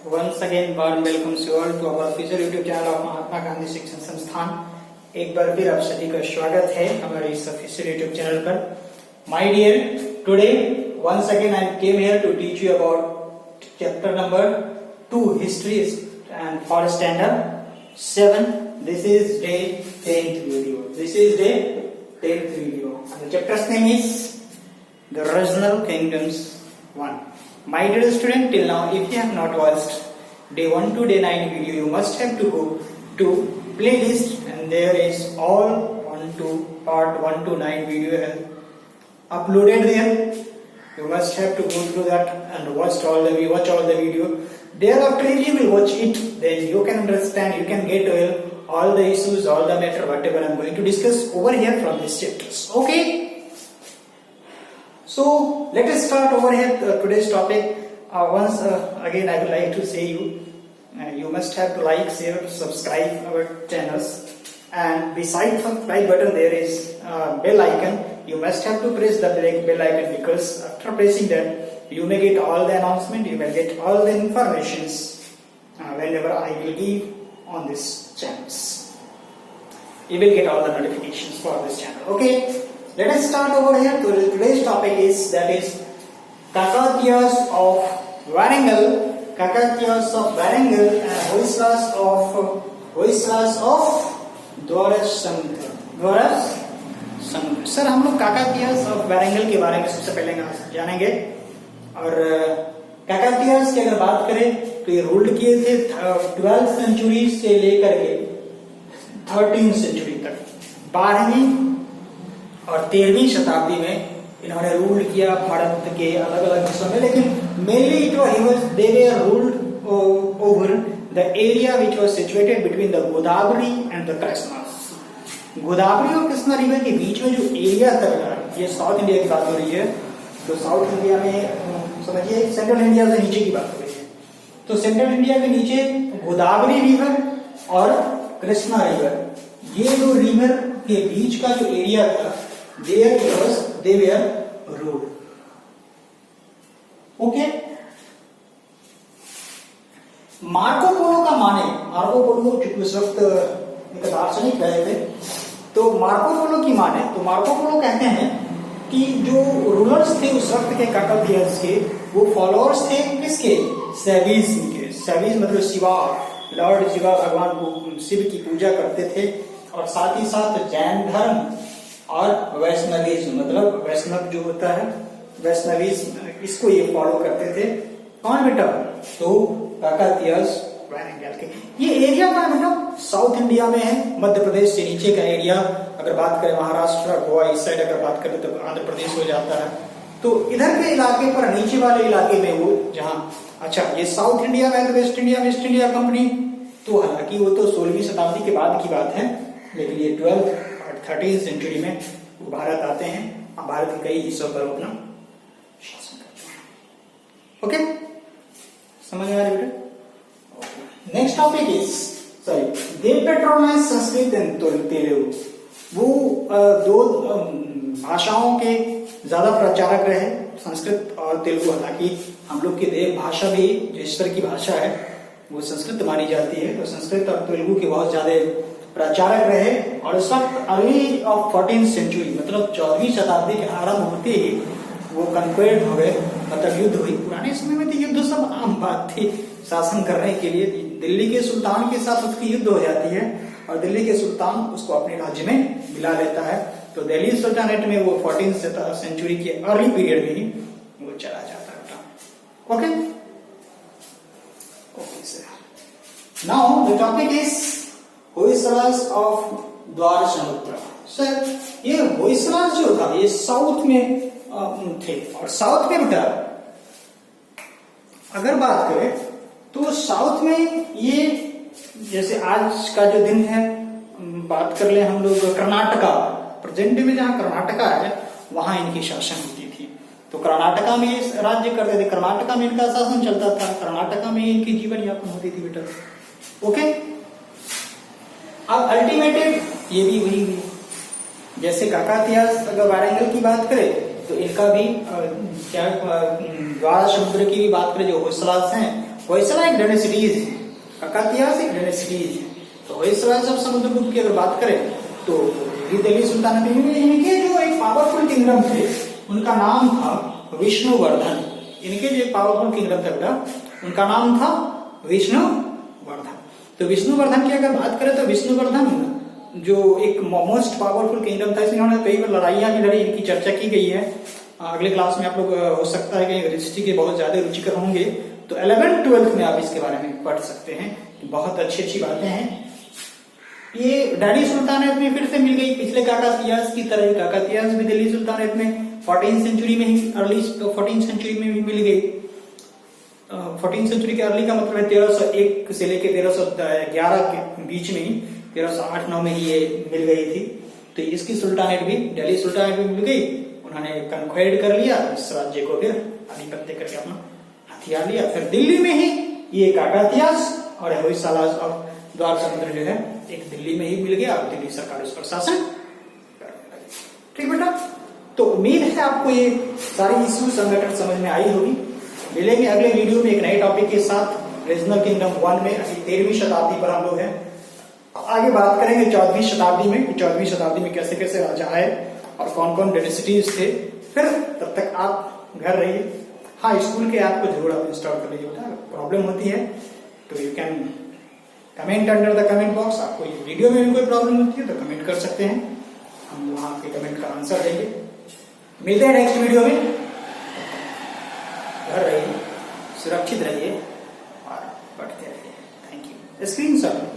Once again, warm welcome you all to our official YouTube channel of Mahatma Gandhi शिक्षण संस्थान। एक बार फिर आप सभी का स्वागत है हमारे इस ऑफिशियल YouTube चैनल पर। My dear, today once again I came here to teach you about chapter number 2, history and for standard 7. This is day 10th video. This is day 10th video. And the chapter's name is the Regional Kingdoms 1. My dear student, till now if you have not watched day 1 to day 9 video, you must have to go to playlist and there is all 1 to part 1 to 9 video uploaded there. You must have to go through that and watch all the video. Thereafter if you will watch it, then you can understand, you can get all the issues, all the matter, whatever I am going to discuss over here from these chapters. Okay? So let us start over here today's topic. Once again I would like to say you must have to like, share, subscribe our channels, and beside subscribe button there is bell icon. You must have to press the bell icon, because after pressing that you may get all the announcement, you may get all the informations whenever I will give on this channels. You will get all the notifications for this channel. Okay? Let us start over here. Today's topic is Kakatiyas of Warangal, and Hoyslas of Dwarasandhar. Sir हम लोग काकातियास of Warangal के बारे में सबसे पहले जानेंगे। और काकातियास की अगर बात करें तो ये रूल्ड किए थे 12th सेंचुरी से लेकर के 13th सेंचुरी तक। 12वीं और 13वीं शताब्दी में इन्होंने रूल किया भारत के अलग अलग हिस्सों में, लेकिन mainly it was they were ruled over the area which was situated between the Godavari and the Krishna. Godavari और कृष्णा रिवर के बीच में जो एरिया था, ये साउथ इंडिया की बात हो रही है। तो साउथ इंडिया में समझिए सेंट्रल इंडिया से नीचे की बात हो रही है। तो सेंट्रल इंडिया के नीचे गोदावरी रिवर और कृष्णा रिवर, ये दो रिवर के बीच का जो एरिया था, they were ruled. Okay? Marco Polo का माने, मार्को पोलो जो उस वक्त एक दार्शनिक रहे थे, तो मार्को पोलो की माने तो मार्को पोलो कहते हैं कि जो रूलर्स थे उस वक्त के काकातियास के, वो फॉलोअर्स थे किसके? सेवीज के। सेवीज मतलब शिवा, लॉर्ड शिवा भगवान को, शिव की पूजा करते थे, और साथ ही साथ जैन धर्म और वैष्णविज्म मतलब वैष्णव जो होता है, वैष्णविज्म, इसको ये फॉलो करते थे। कौन बेटा? तो काकातियास वारंगल के। ये एरिया का मतलब साउथ इंडिया में है, मध्य प्रदेश से नीचे का एरिया। अगर बात करें महाराष्ट्र, गोवा, इस साइड अगर बात करें तो आंध्र प्रदेश हो जाता है। तो इधर के इलाके पर, नीचे वाले इलाके में वो जहाँ, अच्छा ये साउथ इंडिया में, वेस्ट इंडिया कंपनी, तो हालांकि वो तो 16वीं शताब्दी के बाद की बात है, लेकिन ये 12th और 13th सेंचुरी में वो भारत आते हैं। भारत के कई हिस्सों पर अपना शासन करते हैं। ओके, समझ में आ रही बेटा? Next topic is they patronise Sanskrit and Telugu. वो दो भाषाओं के ज्यादा प्रचारक रहे, संस्कृत और तेलुगु। हालांकि हम लोग की देव भाषा भी जो ईश्वर की भाषा है वो संस्कृत मानी जाती है, तो संस्कृत और तेलुगु के बहुत ज्यादा प्रचारक रहे। और उस वक्त अर्ली ऑफ 14th सेंचुरी मतलब 14वीं शताब्दी के आरंभ होते ही वो कन्क्वेर्ड हो गए, मतलब युद्ध हुई। पुराने समय में तो युद्ध सब आम बात थी, शासन करने के लिए दिल्ली के सुल्तान के साथ उसकी युद्ध हो जाती है और दिल्ली के सुल्तान उसको अपने राज्य में मिला लेता है। तो दिल्ली सुल्तानेट में वो 14th सेंचुरी के अर्ली पीरियड में ही वो चला जाता है। Okay, now the topic is Hoysalas of Dwarasamudra. Sir ये होयसलास जो था ये साउथ में थे, और साउथ में बेटा अगर बात करें तो साउथ में ये, जैसे आज का जो दिन है, बात कर ले हम लोग कर्नाटका, प्रेजेंट में जहाँ कर्नाटका है वहां इनकी शासन होती थी। तो कर्नाटका में ये राज्य करते थे, कर्नाटका में इनका शासन चलता था, कर्नाटका में इनकी जीवन यापन होती थी बेटा। ओके, अब अल्टीमेटेड ये भी वही हुई। जैसे काकातियास अगर वारंगल की बात करें तो इनका भी क्या द्वारा समुद्र की भी बात करें, जो होयसलास हैं होयसला एक डायनेसिटीज है, काकातियास एक डायनेसिटीज है। तो होयसला जब समुद्रगुप्त की अगर बात करें तो ये दिल्ली सुल्तानत इनके जो एक पावरफुल किंगडम थे उनका नाम था विष्णुवर्धन। इनके जो पावरफुल किंगडम था बेटा उनका नाम था विष्णुवर्धन। तो विष्णुवर्धन की अगर बात करें तो विष्णुवर्धन जो एक मोस्ट पावरफुल किंगडम था, इन्होंने कई बार लड़ाइयां भी लड़ी, इनकी चर्चा की गई है। अगले क्लास में आप लोग हो सकता है कि हिस्ट्री के बहुत ज्यादा रुचिकर होंगे तो 11th-12th में आप इसके बारे में पढ़ सकते हैं। बहुत अच्छी बातें हैं। ये दिल्ली सुल्तानत में फिर से मिल गई, पिछले काकातियास की तरह काकातियास भी दिल्ली सुल्तानत में 14th सेंचुरी में ही, अर्ली 14th सेंचुरी में भी मिल गई। 14th सेंचुरी के अर्ली का मतलब है 1301 से लेके 1311 के बीच में ही, 1308-9 में ही ये मिल गई थी। तो इसकी सुल्तानेट भी, दिल्ली सुल्तानेट भी मिल गई, उन्होंने कन्क्वायर्ड कर लिया इस राज्य को, फिर आधिपत्य करके अपना हथियार लिया। फिर दिल्ली में ही ये काकातियास और होयसाला ऑफ द्वार समुद्र जो है एक दिल्ली में ही मिल गया और दिल्ली सरकार उस पर शासन करने लगी। ठीक बेटा, तो उम्मीद है आपको ये सारी इश्यू संगठन समझ में आई होगी। मिलेंगे अगले वीडियो में एक नए टॉपिक के साथ। रीजनल किंगडम 1 में अभी 13वीं शताब्दी पर हम लोग हैं, आगे बात करेंगे 14वीं शताब्दी में, 14वीं शताब्दी में कैसे कैसे राजा आए और कौन कौन डायनेसिटीज थे। फिर तब तक आप घर रहिए। हाँ, स्कूल के ऐप को जरूर आप इंस्टॉल कर लीजिए बेटा। प्रॉब्लम होती है तो you can comment under the comment box. आपको वीडियो में भी कोई प्रॉब्लम होती है तो कमेंट कर सकते हैं, हम वहां के कमेंट का आंसर देंगे। मिलते हैं नेक्स्ट वीडियो में। घर रहिए, सुरक्षित रहिए और पढ़ते रहिए। Thank you. Screen shot